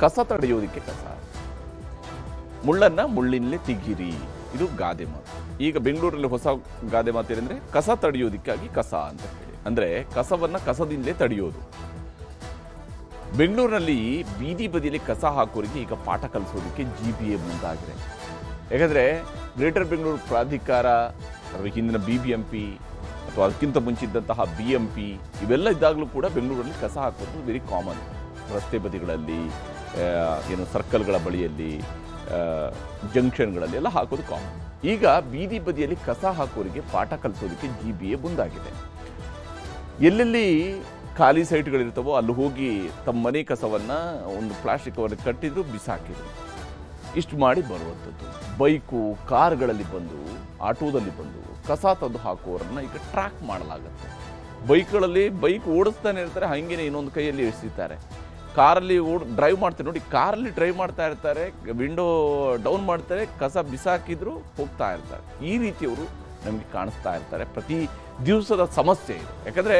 ಕಸ ತಡೆಯೋದಕ್ಕೆ ಕಸ, ಮುಳ್ಳನ್ನು ಮುಳ್ಳಿನಲ್ಲೇ ತೆಗೀರಿ, ಇದು ಗಾದೆ ಮಾತು. ಈಗ ಬೆಂಗಳೂರಲ್ಲಿ ಹೊಸ ಗಾದೆ ಮಾತು ಏನಂದರೆ ಕಸ ತಡೆಯೋದಕ್ಕಾಗಿ ಕಸ ಅಂತ ಹೇಳಿ, ಅಂದರೆ ಕಸವನ್ನು ಕಸದಿಂದಲೇ ತಡೆಯೋದು. ಬೆಂಗಳೂರಿನಲ್ಲಿ ಬೀದಿ ಬದಿಯಲ್ಲಿ ಕಸ ಹಾಕೋರಿಗೆ ಈಗ ಪಾಠ ಕಲಿಸೋದಕ್ಕೆ GBA ಮುಂದಾಗಿದೆ. ಯಾಕಂದರೆ ಗ್ರೇಟರ್ ಬೆಂಗಳೂರು ಪ್ರಾಧಿಕಾರ, ಹಿಂದಿನ BBMP ಅಥವಾ ಅದಕ್ಕಿಂತ ಮುಂಚಿದ್ದಂತಹ BMP ಇವೆಲ್ಲ ಇದ್ದಾಗಲೂ ಕೂಡ ಬೆಂಗಳೂರಲ್ಲಿ ಕಸ ಹಾಕೋದು ವೆರಿ ಕಾಮನ್. ರಸ್ತೆ ಬದಿಗಳಲ್ಲಿ, ಸರ್ಕಲ್ಗಳ ಬಳಿಯಲ್ಲಿ, ಜಂಕ್ಷನ್ಗಳಲ್ಲಿ ಎಲ್ಲ ಹಾಕೋದು ಕಾಮನ್. ಈಗ ಬೀದಿ ಬದಿಯಲ್ಲಿ ಕಸ ಹಾಕೋರಿಗೆ ಪಾಠ ಕಲಿಸೋದಕ್ಕೆ GBA ಮುಂದಾಗಿದೆ. ಎಲ್ಲೆಲ್ಲಿ ಖಾಲಿ ಸೈಟ್ಗಳಿರ್ತವೋ ಅಲ್ಲಿ ಹೋಗಿ ತಮ್ಮ ಮನೆ ಕಸವನ್ನು ಒಂದು ಪ್ಲಾಸ್ಟಿಕ್ ಕವರ್ಗೆ ಕಟ್ಟಿದ್ರು, ಬಿಸಾಕಿದ್ರು. ಇಷ್ಟು ಮಾಡಿ ಬರುವಂಥದ್ದು. ಬೈಕು, ಕಾರ್ಗಳಲ್ಲಿ ಬಂದು, ಆಟೋದಲ್ಲಿ ಬಂದು ಕಸ ತಂದು ಹಾಕುವವರನ್ನು ಈಗ ಟ್ರ್ಯಾಕ್ ಮಾಡಲಾಗುತ್ತೆ. ಬೈಕ್ಗಳಲ್ಲಿ ಬೈಕ್ ಓಡಿಸ್ತಾನೆ ಇರ್ತಾರೆ, ಹಾಗೇನೆ ಇನ್ನೊಂದು ಕೈಯಲ್ಲಿ ಎಸಿತಾರೆ. ಕಾರಲ್ಲಿ ಡ್ರೈವ್ ಮಾಡ್ತಾರೆ ನೋಡಿ, ಕಾರಲ್ಲಿ ಡ್ರೈವ್ ಮಾಡ್ತಾ ಇರ್ತಾರೆ, ವಿಂಡೋ ಡೌನ್ ಮಾಡ್ತಾರೆ, ಕಸ ಬಿಸಾಕಿದ್ರು ಹೋಗ್ತಾ ಇರ್ತಾರೆ. ಈ ರೀತಿಯವರು ನಮಗೆ ಕಾಣಿಸ್ತಾ ಇರ್ತಾರೆ. ಪ್ರತಿ ದಿವಸದ ಸಮಸ್ಯೆ ಇದು. ಯಾಕಂದರೆ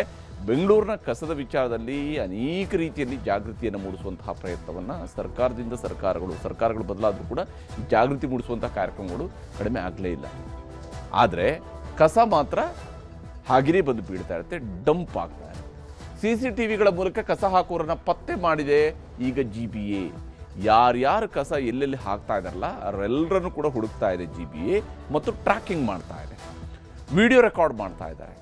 ಬೆಂಗಳೂರಿನ ಕಸದ ವಿಚಾರದಲ್ಲಿ ಅನೇಕ ರೀತಿಯಲ್ಲಿ ಜಾಗೃತಿಯನ್ನು ಮೂಡಿಸುವಂತಹ ಪ್ರಯತ್ನವನ್ನು ಸರ್ಕಾರಗಳು ಬದಲಾದರೂ ಕೂಡ ಜಾಗೃತಿ ಮೂಡಿಸುವಂತಹ ಕಾರ್ಯಕ್ರಮಗಳು ಕಡಿಮೆ ಆಗಲೇ ಇಲ್ಲ. ಆದರೆ ಕಸ ಮಾತ್ರ ಹಾಗೆಯೇ ಬಂದು ಬೀಳ್ತಾ ಇರುತ್ತೆ, ಡಂಪ್ ಆಗ್ತಾ ಇರುತ್ತೆ. CCTVಗಳ ಮೂಲಕ ಕಸ ಹಾಕೋರನ್ನ ಪತ್ತೆ ಮಾಡಿದೆ ಈಗ GBA. ಯಾರ್ಯಾರು ಕಸ ಎಲ್ಲೆಲ್ಲಿ ಹಾಕ್ತಾ ಇದಾರಲ್ಲ ಅವರೆಲ್ಲರನ್ನು ಕೂಡ ಹುಡುಕ್ತಾ ಇದೆ GBA ಮತ್ತು ಟ್ರ್ಯಾಕಿಂಗ್ ಮಾಡ್ತಾ ಇದೆ, ವಿಡಿಯೋ ರೆಕಾರ್ಡ್ ಮಾಡ್ತಾ ಇದ್ದಾರೆ.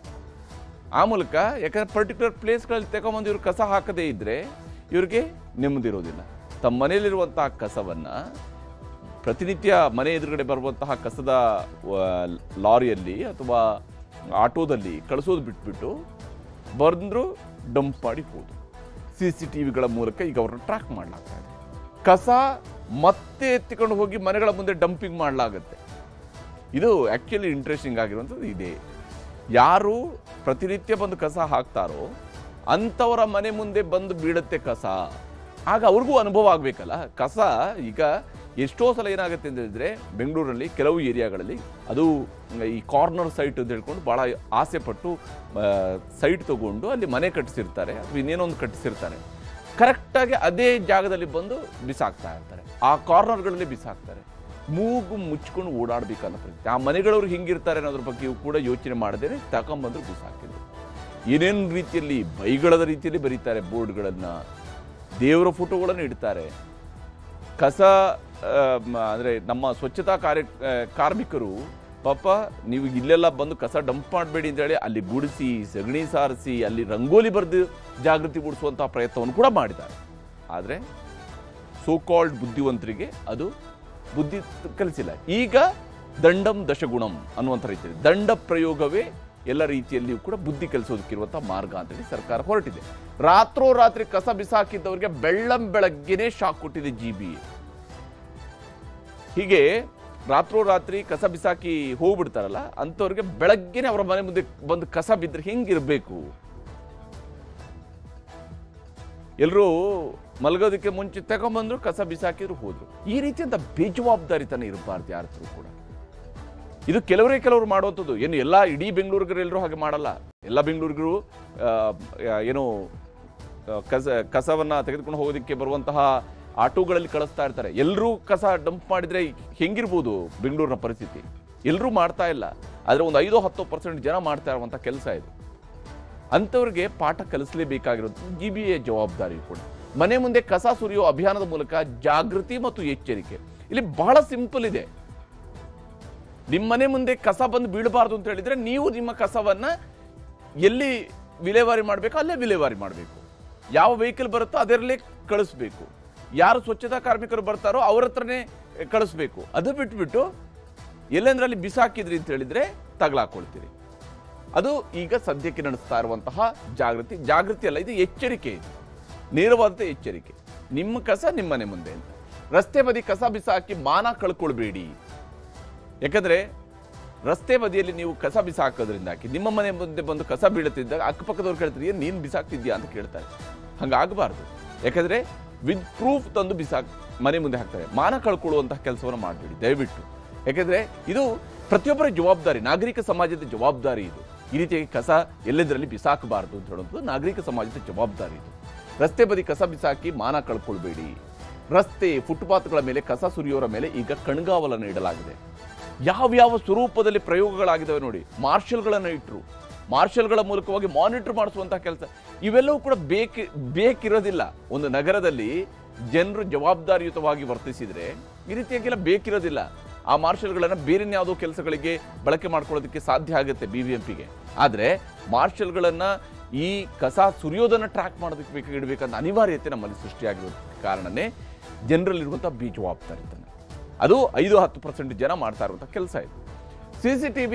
ಆ ಮೂಲಕ, ಯಾಕಂದರೆ ಪರ್ಟಿಕ್ಯುಲರ್ ಪ್ಲೇಸ್ಗಳಲ್ಲಿ ತಗೊಂಬಂದು ಇವರು ಕಸ ಹಾಕದೇ ಇದ್ದರೆ ಇವ್ರಿಗೆ ನೆಮ್ಮದಿರೋದಿಲ್ಲ. ತಮ್ಮ ಮನೆಯಲ್ಲಿರುವಂತಹ ಕಸವನ್ನು ಪ್ರತಿನಿತ್ಯ ಮನೆ ಎದುರುಗಡೆ ಬರುವಂತಹ ಕಸದ ಲಾರಿಯಲ್ಲಿ ಅಥವಾ ಆಟೋದಲ್ಲಿ ಕಳಿಸೋದು ಬಿಟ್ಬಿಟ್ಟು ಬಂದರೂ ಡಂಪ್ ಮಾಡಿ ಹೋದು. CCTVಗಳ ಮೂಲಕ ಈಗ ಅವ್ರನ್ನ ಟ್ರ್ಯಾಕ್ ಮಾಡಲಾಗ್ತಾ ಇದೆ. ಕಸ ಮತ್ತೆ ಎತ್ತಿಕೊಂಡು ಹೋಗಿ ಮನೆಗಳ ಮುಂದೆ ಡಂಪಿಂಗ್ ಮಾಡಲಾಗುತ್ತೆ. ಇದು ಆ್ಯಕ್ಚುಲಿ ಇಂಟ್ರೆಸ್ಟಿಂಗ್ ಆಗಿರುವಂಥದ್ದು ಇದೆ. ಯಾರು ಪ್ರತಿನಿತ್ಯ ಬಂದು ಕಸ ಹಾಕ್ತಾರೋ ಅಂಥವರ ಮನೆ ಮುಂದೆ ಬಂದು ಬೀಳುತ್ತೆ ಕಸ. ಆಗ ಅವ್ರಿಗೂ ಅನುಭವ ಆಗಬೇಕಲ್ಲ. ಕಸ ಈಗ ಎಷ್ಟೋ ಸಲ ಏನಾಗುತ್ತೆ ಅಂತ ಹೇಳಿದ್ರೆ, ಬೆಂಗಳೂರಲ್ಲಿ ಕೆಲವು ಏರಿಯಾಗಳಲ್ಲಿ ಅದು ಈ ಕಾರ್ನರ್ ಸೈಟ್ ಅಂತ ಹೇಳ್ಕೊಂಡು ಭಾಳ ಆಸೆ ಪಟ್ಟು ಸೈಟ್ ತಗೊಂಡು ಅಲ್ಲಿ ಮನೆ ಕಟ್ಟಿಸಿರ್ತಾರೆ ಅಥವಾ ಇನ್ನೇನೋ ಒಂದು ಕಟ್ಟಿಸಿರ್ತಾರೆ. ಕರೆಕ್ಟಾಗಿ ಅದೇ ಜಾಗದಲ್ಲಿ ಬಂದು ಬಿಸಾಕ್ತಾ ಇರ್ತಾರೆ, ಆ ಕಾರ್ನರ್ಗಳಲ್ಲಿ ಬಿಸಾಕ್ತಾರೆ. ಮೂಗು ಮುಚ್ಕೊಂಡು ಓಡಾಡಬೇಕನ್ನೋ ಪರಿಸ್ಥಿತಿ. ಆ ಮನೆಗಳವ್ರು ಹಿಂಗಿರ್ತಾರೆ ಅನ್ನೋದ್ರ ಬಗ್ಗೆ ಕೂಡ ಯೋಚನೆ ಮಾಡದೇನೆ ತಗೊಂಬಂದ್ರು ಬಿಸಾಕಿದ್ರು. ಏನೇನು ರೀತಿಯಲ್ಲಿ ಬೈಗಳದ ರೀತಿಯಲ್ಲಿ ಬರೀತಾರೆ, ಬೋರ್ಡ್ಗಳನ್ನು, ದೇವರ ಫೋಟೋಗಳನ್ನು ಇಡ್ತಾರೆ. ಕಸ ಅಂದರೆ ನಮ್ಮ ಸ್ವಚ್ಛತಾ ಕಾರ್ಮಿಕರು ಪಾಪ ನೀವು ಇಲ್ಲೆಲ್ಲ ಬಂದು ಕಸ ಡಂಪ್ ಮಾಡಬೇಡಿ ಅಂತೇಳಿ ಅಲ್ಲಿ ಗುಡಿಸಿ, ಸಗಣಿ ಸಾರಿಸಿ, ಅಲ್ಲಿ ರಂಗೋಲಿ ಬರೆದು ಜಾಗೃತಿ ಮೂಡಿಸುವಂಥ ಪ್ರಯತ್ನವನ್ನು ಕೂಡ ಮಾಡಿದ್ದಾರೆ. ಆದರೆ ಸೋ ಕಾಲ್ಡ್ ಬುದ್ಧಿವಂತರಿಗೆ ಅದು ಬುದ್ಧಿ ಕಲಿಸಿಲ್ಲ. ಈಗ ದಂಡಂ ದಶಗುಣಂ ಅನ್ನುವಂಥ ರೀತಿಯಲ್ಲಿ ದಂಡ ಪ್ರಯೋಗವೇ ಎಲ್ಲ ರೀತಿಯಲ್ಲಿಯೂ ಕೂಡ ಬುದ್ಧಿ ಕಲಿಸೋದಕ್ಕಿರುವಂಥ ಮಾರ್ಗ ಅಂತೇಳಿ ಸರ್ಕಾರ ಹೊರಟಿದೆ. ರಾತ್ರೋರಾತ್ರಿ ಕಸ ಬಿಸಾಕಿದ್ದವರಿಗೆ ಬೆಳಗ್ಗೆನೇ ಶಾಕ್ ಕೊಟ್ಟಿದೆ GBA. ಹೀಗೆ ರಾತ್ರೋರಾತ್ರಿ ಕಸ ಬಿಸಾಕಿ ಹೋಗ್ಬಿಡ್ತಾರಲ್ಲ ಅಂಥವ್ರಿಗೆ ಬೆಳಗ್ಗೆನೆ ಅವರ ಮನೆ ಮುಂದೆ ಬಂದು ಕಸ ಬಿದ್ದರೆ ಹೆಂಗಿರಬೇಕು? ಎಲ್ಲರೂ ಮಲಗೋದಕ್ಕೆ ಮುಂಚೆ ತಗೊಂಬಂದ್ರು, ಕಸ ಬಿಸಾಕಿದ್ರು, ಹೋದ್ರು. ಈ ರೀತಿಯಂತ ಬೇಜವಾಬ್ದಾರಿತನ ಇರಬಾರ್ದು ಯಾರತ್ರ ಕೂಡ. ಇದು ಕೆಲವರು ಮಾಡುವಂಥದ್ದು. ಏನು ಎಲ್ಲ ಇಡೀ ಬೆಂಗಳೂರಿಗರೆಲ್ಲರೂ ಹಾಗೆ ಮಾಡಲ್ಲ. ಎಲ್ಲ ಬೆಂಗಳೂರಿಗರು ಏನು ಕಸವನ್ನು ತೆಗೆದುಕೊಂಡು ಹೋಗೋದಕ್ಕೆ ಬರುವಂತಹ ಆಟೋಗಳಲ್ಲಿ ಕಳಿಸ್ತಾ ಇರ್ತಾರೆ. ಎಲ್ಲರೂ ಕಸ ಡಂಪ್ ಮಾಡಿದರೆ ಹೆಂಗಿರ್ಬೋದು ಬೆಂಗಳೂರಿನ ಪರಿಸ್ಥಿತಿ? ಎಲ್ಲರೂ ಮಾಡ್ತಾ ಇಲ್ಲ, ಆದರೆ ಒಂದು 5-10% ಜನ ಮಾಡ್ತಾ ಇರುವಂಥ ಕೆಲಸ ಇದು. ಅಂಥವ್ರಿಗೆ ಪಾಠ ಕಲಿಸಲೇಬೇಕಾಗಿರೋದು GBA ಜವಾಬ್ದಾರಿ ಕೂಡ. ಮನೆ ಮುಂದೆ ಕಸ ಸುರಿಯೋ ಅಭಿಯಾನದ ಮೂಲಕ ಜಾಗೃತಿ ಮತ್ತು ಎಚ್ಚರಿಕೆ. ಇಲ್ಲಿ ಬಹಳ ಸಿಂಪಲ್ ಇದೆ. ನಿಮ್ಮ ಮನೆ ಮುಂದೆ ಕಸ ಬಂದು ಬೀಳಬಾರ್ದು ಅಂತ ಹೇಳಿದ್ರೆ ನೀವು ನಿಮ್ಮ ಕಸವನ್ನು ಎಲ್ಲಿ ವಿಲೇವಾರಿ ಮಾಡಬೇಕು ಅಲ್ಲೇ ವಿಲೇವಾರಿ ಮಾಡಬೇಕು. ಯಾವ ವೆಹಿಕಲ್ ಬರುತ್ತೋ ಅದರಲ್ಲೇ ಕಳಿಸ್ಬೇಕು. ಯಾರು ಸ್ವಚ್ಛತಾ ಕಾರ್ಮಿಕರು ಬರ್ತಾರೋ ಅವ್ರ ಹತ್ರನೇ ಕಳಿಸ್ಬೇಕು. ಅದು ಬಿಟ್ಬಿಟ್ಟು ಎಲ್ಲೆಂದ್ರಲ್ಲಿ ಬಿಸಾಕಿದ್ರಿ ಅಂತ ಹೇಳಿದ್ರೆ ತಗಲಾಕೊಳ್ತೀರಿ. ಅದು ಈಗ ಸದ್ಯಕ್ಕೆ ನಡೆಸ್ತಾ ಇರುವಂತಹ ಜಾಗೃತಿ ಅಲ್ಲ, ಇದು ಎಚ್ಚರಿಕೆ. ಇದು ನೇರವಾದ ಎಚ್ಚರಿಕೆ. ನಿಮ್ಮ ಕಸ ನಿಮ್ಮ ಮನೆ ಮುಂದೆ ಅಂತ. ರಸ್ತೆ ಬದಿ ಕಸ ಬಿಸಾಕಿ ಮಾನ ಕಳ್ಕೊಳ್ಬೇಡಿ. ಯಾಕಂದ್ರೆ ರಸ್ತೆ ಬದಿಯಲ್ಲಿ ನೀವು ಕಸ ಬಿಸಾಕೋದ್ರಿಂದಾಗಿ ನಿಮ್ಮ ಮನೆ ಮುಂದೆ ಬಂದು ಕಸ ಬೀಳುತ್ತಿದ್ದಾಗ ಅಕ್ಕಪಕ್ಕದವ್ರು ಕೇಳ್ತಾರೆ, ಏನು ನೀನು ಬಿಸಾಕ್ತಿದ್ಯಾ ಅಂತ ಕೇಳ್ತಾರೆ. ಹಂಗಾಗಬಾರ್ದು. ಯಾಕಂದ್ರೆ ವಿತ್ ಪ್ರೂಫ್ ತಂದು ಮನೆ ಮುಂದೆ ಹಾಕ್ತಾರೆ. ಮಾನ ಕಳ್ಕೊಳ್ಳುವಂತಹ ಕೆಲಸವನ್ನು ಮಾಡಬೇಡಿ ದಯವಿಟ್ಟು. ಯಾಕೆಂದರೆ ಇದು ಪ್ರತಿಯೊಬ್ಬರ ಜವಾಬ್ದಾರಿ, ನಾಗರಿಕ ಸಮಾಜದ ಜವಾಬ್ದಾರಿ ಇದು. ಈ ರೀತಿಯಾಗಿ ಕಸ ಎಲ್ಲೆಂದರಲ್ಲಿ ಬಿಸಾಕಬಾರ್ದು ಅಂತ ಹೇಳುವಂಥದ್ದು ನಾಗರಿಕ ಸಮಾಜದ ಜವಾಬ್ದಾರಿ ಇದು. ರಸ್ತೆ ಬದಿ ಕಸ ಬಿಸಾಕಿ ಮಾನ ಕಳ್ಕೊಳ್ಬೇಡಿ. ರಸ್ತೆ ಫುಟ್ಪಾತ್ಗಳ ಮೇಲೆ ಕಸ ಸುರಿಯೋರ ಮೇಲೆ ಈಗ ಕಣ್ಗಾವಲನ್ನು ಇಡಲಾಗಿದೆ. ಯಾವ್ಯಾವ ಸ್ವರೂಪದಲ್ಲಿ ಪ್ರಯೋಗಗಳಾಗಿದ್ದಾವೆ ನೋಡಿ. ಮಾರ್ಷಲ್ಗಳನ್ನು ಇಟ್ಟರು, ಮಾರ್ಷಲ್ಗಳ ಮೂಲಕವಾಗಿ ಮಾನಿಟರ್ ಮಾಡಿಸುವಂತಹ ಕೆಲಸ, ಇವೆಲ್ಲವೂ ಕೂಡ ಬೇಕಿರೋದಿಲ್ಲ. ಒಂದು ನಗರದಲ್ಲಿ ಜನರು ಜವಾಬ್ದಾರಿಯುತವಾಗಿ ವರ್ತಿಸಿದ್ರೆ ಈ ರೀತಿಯಾಗೆಲ್ಲ ಬೇಕಿರೋದಿಲ್ಲ. ಆ ಮಾರ್ಷಲ್ಗಳನ್ನು ಬೇರೆ ಯಾವುದೋ ಕೆಲಸಗಳಿಗೆ ಬಳಕೆ ಮಾಡ್ಕೊಳ್ಳೋದಕ್ಕೆ ಸಾಧ್ಯ ಆಗುತ್ತೆ BBMPಗೆ. ಆದರೆ ಮಾರ್ಷಲ್ಗಳನ್ನು ಈ ಕಸ ಸುರಿಯೋದನ್ನು ಟ್ರ್ಯಾಕ್ ಮಾಡೋದಕ್ಕೆ ಇಡಬೇಕಂತ ಅನಿವಾರ್ಯತೆ ನಮ್ಮಲ್ಲಿ ಸೃಷ್ಟಿಯಾಗಿರೋದಕ್ಕೆ ಕಾರಣನೇ ಜನರಲ್ಲಿರುವಂಥ ಬೇಜವಾಬ್ದಾರಿತನ. ಅದು 5-10% ಜನ ಮಾಡ್ತಾ ಇರುವಂಥ ಕೆಲಸ ಇದು. CCTV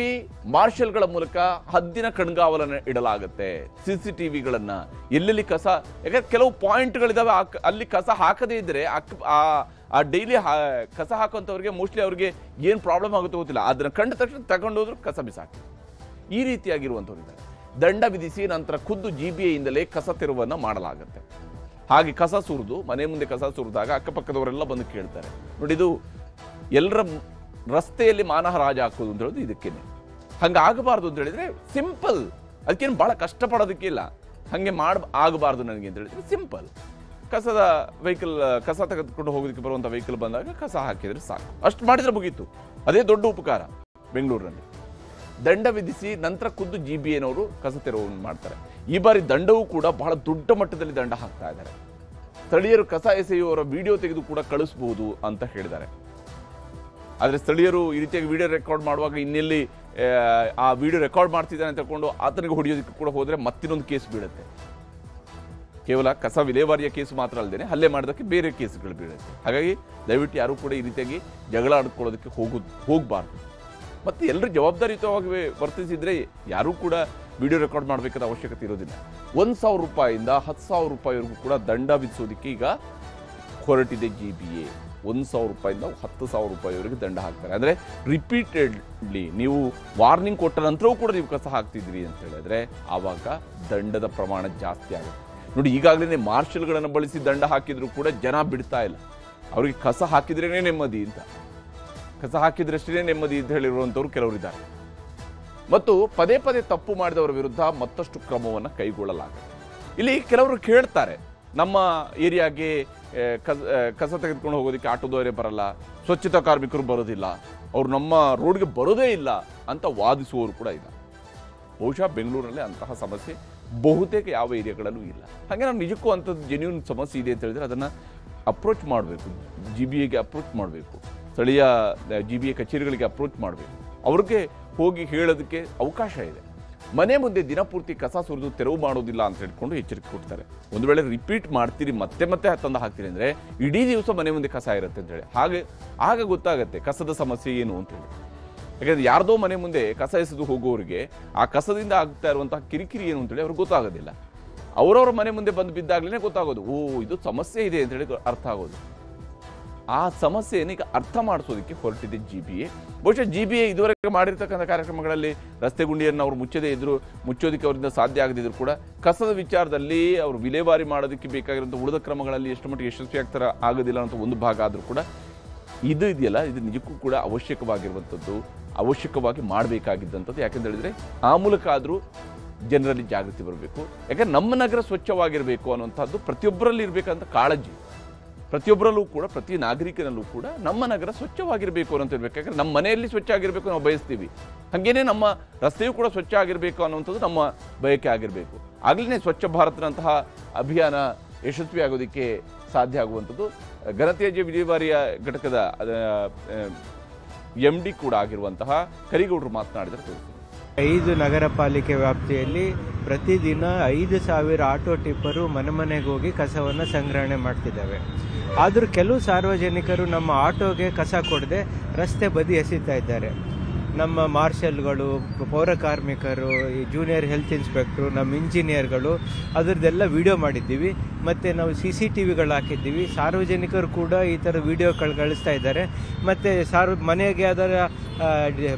ಮಾರ್ಷಲ್ಗಳ ಮೂಲಕ ಹದ್ದಿನ ಕಣ್ಗಾವಲನ್ನು ಇಡಲಾಗುತ್ತೆ. CCTVಗಳನ್ನು ಎಲ್ಲೆಲ್ಲಿ ಕಸ, ಯಾಕಂದ್ರೆ ಕೆಲವು ಪಾಯಿಂಟ್ಗಳಿದಾವೆ, ಅಲ್ಲಿ ಕಸ ಹಾಕದೇ ಇದ್ದರೆ ಆ ಡೈಲಿ ಕಸ ಹಾಕುವಂಥವ್ರಿಗೆ ಮೋಸ್ಟ್ಲಿ ಅವ್ರಿಗೆ ಏನು ಪ್ರಾಬ್ಲಮ್ ಆಗುತ್ತೋ ಗೊತ್ತಿಲ್ಲ, ಅದನ್ನು ಕಂಡ ತಕ್ಷಣ ತಗೊಂಡೋದ್ರು ಕಸ ಬಿಸಾಕಿ. ಈ ರೀತಿಯಾಗಿರುವಂಥವ್ರು ಇದ್ದಾರೆ. ದಂಡ ವಿಧಿಸಿ ನಂತರ ಖುದ್ದು GBAಯಿಂದಲೇ ಕಸ ತೆರವನ್ನು ಮಾಡಲಾಗುತ್ತೆ. ಹಾಗೆ ಕಸ ಸುರಿದು ಮನೆ ಮುಂದೆ ಕಸ ಸುರಿದಾಗ ಅಕ್ಕಪಕ್ಕದವರೆಲ್ಲ ಬಂದು ಕೇಳ್ತಾರೆ. ನೋಡಿ, ಇದು ಎಲ್ಲರ ರಸ್ತೆಯಲ್ಲಿ ಮಾನಹರಾಜ ಹಾಕೋದು ಅಂತ ಹೇಳೋದು ಇದಕ್ಕೇನೆ. ಹಂಗಾಗಬಾರ್ದು ಅಂತ ಹೇಳಿದ್ರೆ ಸಿಂಪಲ್, ಅದಕ್ಕೇನು ಭಾಳ ಕಷ್ಟಪಡೋದಕ್ಕಿಲ್ಲ. ಹಾಗೆ ಆಗಬಾರ್ದು ನನಗೆ ಅಂತ ಹೇಳಿದ್ರೆ ಸಿಂಪಲ್. ಕಸದ ವೆಹಿಕಲ್, ಕಸ ತೆಗೆದುಕೊಂಡು ಹೋಗೋದಕ್ಕೆ ಬರುವಂಥ ವೆಹಿಕಲ್ ಬಂದಾಗ ಕಸ ಹಾಕಿದ್ರೆ ಸಾಕು, ಅಷ್ಟು ಮಾಡಿದ್ರೆ ಮುಗೀತು. ಅದೇ ದೊಡ್ಡ ಉಪಕಾರ. ಬೆಂಗಳೂರಿನಲ್ಲಿ ದಂಡ ವಿಧಿಸಿ ನಂತರ ಖುದ್ದು GBAನವರು ಕಸ ತೆರವನ್ನು ಮಾಡ್ತಾರೆ. ಈ ಬಾರಿ ದಂಡವೂ ಕೂಡ ಬಹಳ ದೊಡ್ಡ ಮಟ್ಟದಲ್ಲಿ ದಂಡ ಹಾಕ್ತಾ ಇದ್ದಾರೆ. ಸ್ಥಳೀಯರು ಕಸ ಎಸೆಯುವವರ ವಿಡಿಯೋ ತೆಗೆದು ಕೂಡ ಕಳಿಸಬಹುದು ಅಂತ ಹೇಳಿದ್ದಾರೆ. ಆದರೆ ಸ್ಥಳೀಯರು ಈ ರೀತಿಯಾಗಿ ವಿಡಿಯೋ ರೆಕಾರ್ಡ್ ಮಾಡುವಾಗ ಇನ್ನೆಲ್ಲಿ ಆ ವಿಡಿಯೋ ರೆಕಾರ್ಡ್ ಮಾಡ್ತಿದ್ದಾನೆ ಅಂತ ತಗೊಂಡು ಆತನಿಗೆ ಹೊಡೆಯೋದಕ್ಕೆ ಕೂಡ ಹೋದರೆ ಮತ್ತಿನ್ನೊಂದು ಕೇಸ್ ಬೀಳುತ್ತೆ. ಕೇವಲ ಕಸ ವಿಲೇವಾರಿಯ ಕೇಸು ಮಾತ್ರ ಅಲ್ಲದೆ ಹಲ್ಲೆ ಮಾಡೋದಕ್ಕೆ ಬೇರೆ ಕೇಸುಗಳು ಬೀಳುತ್ತೆ. ಹಾಗಾಗಿ ದಯವಿಟ್ಟು ಯಾರೂ ಕೂಡ ಈ ರೀತಿಯಾಗಿ ಜಗಳ ಆಡ್ಕೊಳ್ಳೋದಕ್ಕೆ ಹೋಗಬಾರ್ದು. ಮತ್ತು ಎಲ್ಲರೂ ಜವಾಬ್ದಾರಿಯುತವಾಗಿ ವರ್ತಿಸಿದರೆ ಯಾರೂ ಕೂಡ ವಿಡಿಯೋ ರೆಕಾರ್ಡ್ ಮಾಡಬೇಕಾದ ಅವಶ್ಯಕತೆ ಇರೋದಿಲ್ಲ. 1,000 ರೂಪಾಯಿಂದ 10,000 ರೂಪಾಯಿವರೆಗೂ ಕೂಡ ದಂಡ ವಿಧಿಸೋದಕ್ಕೆ ಈಗ ಹೊರಟಿದೆ GBA. 1,000 ರೂಪಾಯಿಂದ 10,000 ರೂಪಾಯಿವರೆಗೆ ದಂಡ ಹಾಕ್ತಾರೆ. ಅಂದರೆ ರಿಪೀಟೆಡ್ಲಿ ನೀವು ವಾರ್ನಿಂಗ್ ಕೊಟ್ಟ ನಂತರವೂ ಕೂಡ ನೀವು ಕಸ ಹಾಕ್ತಿದ್ರಿ ಅಂತ ಹೇಳಿದ್ರೆ ಆವಾಗ ದಂಡದ ಪ್ರಮಾಣ ಜಾಸ್ತಿ ಆಗುತ್ತೆ. ನೋಡಿ, ಈಗಾಗಲೇ ಮಾರ್ಷಲ್ಗಳನ್ನು ಬಳಸಿ ದಂಡ ಹಾಕಿದ್ರು ಕೂಡ ಜನ ಬಿಡ್ತಾ ಇಲ್ಲ. ಅವ್ರಿಗೆ ಕಸ ಹಾಕಿದ್ರೇ ನೆಮ್ಮದಿ ಅಂತ, ಕಸ ಹಾಕಿದ್ರಷ್ಟೇ ನೆಮ್ಮದಿ ಅಂತ ಹೇಳಿರುವಂಥವ್ರು ಕೆಲವರಿದ್ದಾರೆ. ಮತ್ತು ಪದೇ ಪದೇ ತಪ್ಪು ಮಾಡಿದವರ ವಿರುದ್ಧ ಮತ್ತಷ್ಟು ಕ್ರಮವನ್ನು ಕೈಗೊಳ್ಳಲಾಗುತ್ತೆ. ಇಲ್ಲಿ ಕೆಲವರು ಕೇಳ್ತಾರೆ, ನಮ್ಮ ಏರಿಯಾಗೆ ಕಸ ತೆಗೆದುಕೊಂಡು ಹೋಗೋದಕ್ಕೆ ಆಟೋದವರೇ ಬರಲ್ಲ, ಸ್ವಚ್ಛತಾ ಕಾರ್ಮಿಕರು ಬರೋದಿಲ್ಲ, ಅವರು ನಮ್ಮ ರೋಡ್ಗೆ ಬರೋದೇ ಇಲ್ಲ ಅಂತ ವಾದಿಸುವವರು ಕೂಡ ಇಲ್ಲ. ಬಹುಶಃ ಬೆಂಗಳೂರಲ್ಲಿ ಅಂತಹ ಸಮಸ್ಯೆ ಬಹುತೇಕ ಯಾವ ಏರಿಯಾಗಳಲ್ಲೂ ಇಲ್ಲ. ಹಾಗೆ ನಾವು ನಿಜಕ್ಕೂ ಅಂಥದ್ದು ಜೆನ್ಯೂನ್ ಸಮಸ್ಯೆ ಇದೆ ಅಂತ ಹೇಳಿದ್ರೆ ಅದನ್ನು ಅಪ್ರೋಚ್ ಮಾಡಬೇಕು, GBAಗೆ ಅಪ್ರೋಚ್ ಮಾಡಬೇಕು, ಸ್ಥಳೀಯ GBA ಕಚೇರಿಗಳಿಗೆ ಅಪ್ರೋಚ್ ಮಾಡಬೇಕು, ಅವ್ರಿಗೆ ಹೋಗಿ ಹೇಳೋದಕ್ಕೆ ಅವಕಾಶ ಇದೆ. ಮನೆ ಮುಂದೆ ದಿನಪೂರ್ತಿ ಕಸ ಸುರಿದು ತೆರವು ಮಾಡೋದಿಲ್ಲ ಅಂತ ಹೇಳ್ಕೊಂಡು ಎಚ್ಚರಿಕೆ ಕೊಡ್ತಾರೆ. ಒಂದು ವೇಳೆ ರಿಪೀಟ್ ಮಾಡ್ತೀರಿ ಮತ್ತೆ ತಂದು ಹಾಕ್ತೀರಿ ಅಂದರೆ ಇಡೀ ದಿವಸ ಮನೆ ಮುಂದೆ ಕಸ ಇರುತ್ತೆ ಅಂತೇಳಿ, ಆಗ ಗೊತ್ತಾಗುತ್ತೆ ಕಸದ ಸಮಸ್ಯೆ ಏನು ಅಂತೇಳಿ. ಯಾಕಂದರೆ ಯಾರ್ದೋ ಮನೆ ಮುಂದೆ ಕಸ ಎಸೆದು ಹೋಗೋರಿಗೆ ಆ ಕಸದಿಂದ ಆಗ್ತಾ ಇರುವಂತಹ ಕಿರಿಕಿರಿ ಏನು ಅಂತೇಳಿ ಅವ್ರಿಗೆ ಗೊತ್ತಾಗೋದಿಲ್ಲ. ಅವರವರ ಮನೆ ಮುಂದೆ ಬಂದು ಬಿದ್ದಾಗಲೇ ಗೊತ್ತಾಗೋದು, ಇದು ಸಮಸ್ಯೆ ಇದೆ ಅಂತೇಳಿ ಅರ್ಥ ಆಗೋದು. ಆ ಸಮಸ್ಯೆಯನ್ನು ಈಗ ಅರ್ಥ ಮಾಡಿಸೋದಕ್ಕೆ ಹೊರಟಿದೆ GBA. ಬಹುಶಃ GBA ಇದುವರೆಗೆ ಮಾಡಿರ್ತಕ್ಕಂಥ ಕಾರ್ಯಕ್ರಮಗಳಲ್ಲಿ ರಸ್ತೆ ಗುಂಡಿಯನ್ನು ಅವರು ಮುಚ್ಚೋದಕ್ಕೆ ಅವರಿಂದ ಸಾಧ್ಯ ಆಗದಿದ್ರು ಕೂಡ ಕಸದ ವಿಚಾರದಲ್ಲಿ ಅವರು ವಿಲೇವಾರಿ ಮಾಡೋದಕ್ಕೆ ಬೇಕಾಗಿರುವಂಥ ಉಳಿದ ಕ್ರಮಗಳಲ್ಲಿ ಎಷ್ಟು ಮಟ್ಟಿಗೆ ಯಶಸ್ವಿ ಆಗೋದಿಲ್ಲ ಅಂತ ಒಂದು ಭಾಗ ಆದರೂ ಕೂಡ ಇದು ಇದೆಯಲ್ಲ, ಇದು ನಿಜಕ್ಕೂ ಕೂಡ ಅವಶ್ಯಕವಾಗಿರುವಂಥದ್ದು, ಅವಶ್ಯಕವಾಗಿ ಮಾಡಬೇಕಾಗಿದ್ದಂಥದ್ದು. ಯಾಕೆಂತ ಹೇಳಿದ್ರೆ ಆ ಮೂಲಕ ಆದರೂ ಜನರಲ್ಲಿ ಜಾಗೃತಿ ಬರಬೇಕು. ಯಾಕಂದ್ರೆ ನಮ್ಮ ನಗರ ಸ್ವಚ್ಛವಾಗಿರಬೇಕು ಅನ್ನುವಂಥದ್ದು ಪ್ರತಿಯೊಬ್ಬರಲ್ಲಿ ಇರಬೇಕಂತ ಕಾಳಜಿ, ಪ್ರತಿಯೊಬ್ಬರಲ್ಲೂ ಕೂಡ ಪ್ರತಿ ನಾಗರಿಕನಲ್ಲೂ ಕೂಡ ನಮ್ಮ ನಗರ ಸ್ವಚ್ಛವಾಗಿರಬೇಕು ಅನ್ನೋಂಥ ಇರಬೇಕು. ಯಾಕಂದರೆ ನಮ್ಮ ಮನೆಯಲ್ಲಿ ಸ್ವಚ್ಛ ಆಗಿರಬೇಕು ನಾವು ಬಯಸ್ತೀವಿ, ಹಾಗೇನೆ ನಮ್ಮ ರಸ್ತೆಯೂ ಕೂಡ ಸ್ವಚ್ಛ ಆಗಿರಬೇಕು ಅನ್ನುವಂಥದ್ದು ನಮ್ಮ ಬಯಕೆ ಆಗಿರಬೇಕು. ಆಗಲೇ ಸ್ವಚ್ಛ ಭಾರತನಂತಹ ಅಭಿಯಾನ ಯಶಸ್ವಿ ಆಗೋದಕ್ಕೆ ಸಾಧ್ಯ ಆಗುವಂಥದ್ದು. ಘನತ್ಯಾಜ್ಯ ವಿಲೇವಾರಿಯ ಘಟಕದ MD ಕೂಡ ಆಗಿರುವಂತಹ ಕರಿಗೌಡರು ಮಾತನಾಡಿದರೆ ತೋರಿಸ್ತೀನಿ. 5 ನಗರ ಪಾಲಿಕೆ ವ್ಯಾಪ್ತಿಯಲ್ಲಿ ಪ್ರತಿದಿನ 5,000 ಆಟೋ ಟಿಪ್ಪರು ಮನೆಗೆ ಹೋಗಿ ಕಸವನ್ನು ಸಂಗ್ರಹಣೆ ಮಾಡ್ತಿದ್ದಾವೆ. ಆದರೂ ಕೆಲವು ಸಾರ್ವಜನಿಕರು ನಮ್ಮ ಆಟೋಗೆ ಕಸ ಕೊಡದೆ ರಸ್ತೆ ಬದಿ ಎಸೀತಾ ಇದ್ದಾರೆ. ನಮ್ಮ ಮಾರ್ಷಲ್ಗಳು, ಪೌರ ಕಾರ್ಮಿಕರು, ಈ ಜೂನಿಯರ್ ಹೆಲ್ತ್ ಇನ್ಸ್ಪೆಕ್ಟ್ರು, ನಮ್ಮ ಇಂಜಿನಿಯರ್ಗಳು ಅದರದ್ದೆಲ್ಲ ವಿಡಿಯೋ ಮಾಡಿದ್ದೀವಿ. ಮತ್ತು ನಾವು CCTVಗಳು ಹಾಕಿದ್ದೀವಿ. ಸಾರ್ವಜನಿಕರು ಕೂಡ ಈ ಥರ ವಿಡಿಯೋಗಳು ಕಳಿಸ್ತಾ ಇದ್ದಾರೆ. ಮತ್ತು ಮನೆಗೆ ಅದರ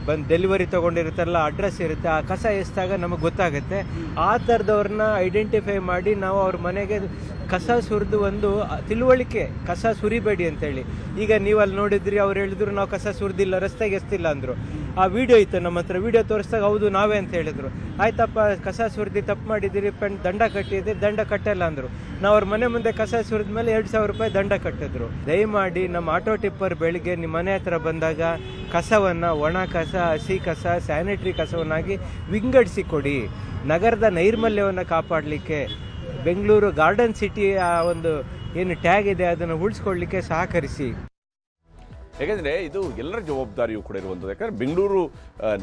ಬಂದು ಡೆಲಿವರಿ ತೊಗೊಂಡಿರ್ತಾರಲ್ಲ, ಅಡ್ರೆಸ್ ಇರುತ್ತೆ, ಆ ಕಸ ಎಸ್ದಾಗ ನಮಗೆ ಗೊತ್ತಾಗುತ್ತೆ. ಆ ಥರದವ್ರನ್ನ ಐಡೆಂಟಿಫೈ ಮಾಡಿ ನಾವು ಅವ್ರ ಮನೆಗೆ ಕಸ ಸುರಿದು ಒಂದು ತಿಳುವಳಿಕೆ, ಕಸ ಸುರಿಬೇಡಿ ಅಂತೇಳಿ. ಈಗ ನೀವು ಅಲ್ಲಿ ನೋಡಿದ್ರಿ, ಅವ್ರು ಹೇಳಿದ್ರು ನಾವು ಕಸ ಸುರಿದಿಲ್ಲ, ರಸ್ತೆಗೆ ಎಸ್ತಿಲ್ಲ ಅಂದರು. ಆ ವಿಡಿಯೋ ಇತ್ತು ನಮ್ಮ ಹತ್ರ. ವಿಡಿಯೋ ತೋರಿಸಿದಾಗ ಹೌದು ನಾವೇ ಅಂತ ಹೇಳಿದ್ರು. ಆಯ್ತಪ್ಪ, ಕಸ ಸುರಿದು ತಪ್ಪು ಮಾಡಿದ್ದೀರಿ, ದಂಡ ಕಟ್ಟಿದ್ದೀರಿ, ದಂಡ ಕಟ್ಟಲ್ಲ ಅಂದರು. ನಾವು ಅವ್ರ ಮನೆ ಮುಂದೆ ಕಸ ಸುರಿದ ಮೇಲೆ 2,000 ರೂಪಾಯಿ ದಂಡ ಕಟ್ಟಿದ್ರು. ದಯಮಾಡಿ ನಮ್ಮ ಆಟೋ ಟಿಪ್ಪರ್ ಬೆಳಿಗ್ಗೆ ನಿಮ್ಮ ಮನೆ ಹತ್ರ ಬಂದಾಗ ಕಸವನ್ನು ಒಣ ಕಸ, ಹಸಿ ಕಸ, ಸ್ಯಾನಿಟರಿ ಕಸವನ್ನಾಗಿ ವಿಂಗಡಿಸಿ ಕೊಡಿ. ನಗರದ ನೈರ್ಮಲ್ಯವನ್ನು ಕಾಪಾಡಲಿಕ್ಕೆ ಬೆಂಗಳೂರು ಗಾರ್ಡನ್ ಸಿಟಿ ಒಂದು ಏನು ಟ್ಯಾಗ್ ಇದೆ ಅದನ್ನು ಉಳಿಸ್ಕೊಳ್ಳಿಕ್ಕೆ ಸಹಕರಿಸಿ. ಯಾಕೆಂದರೆ ಇದು ಎಲ್ಲರ ಜವಾಬ್ದಾರಿಯೂ ಕೂಡ ಇರುವಂಥದ್ದು. ಯಾಕಂದರೆ ಬೆಂಗಳೂರು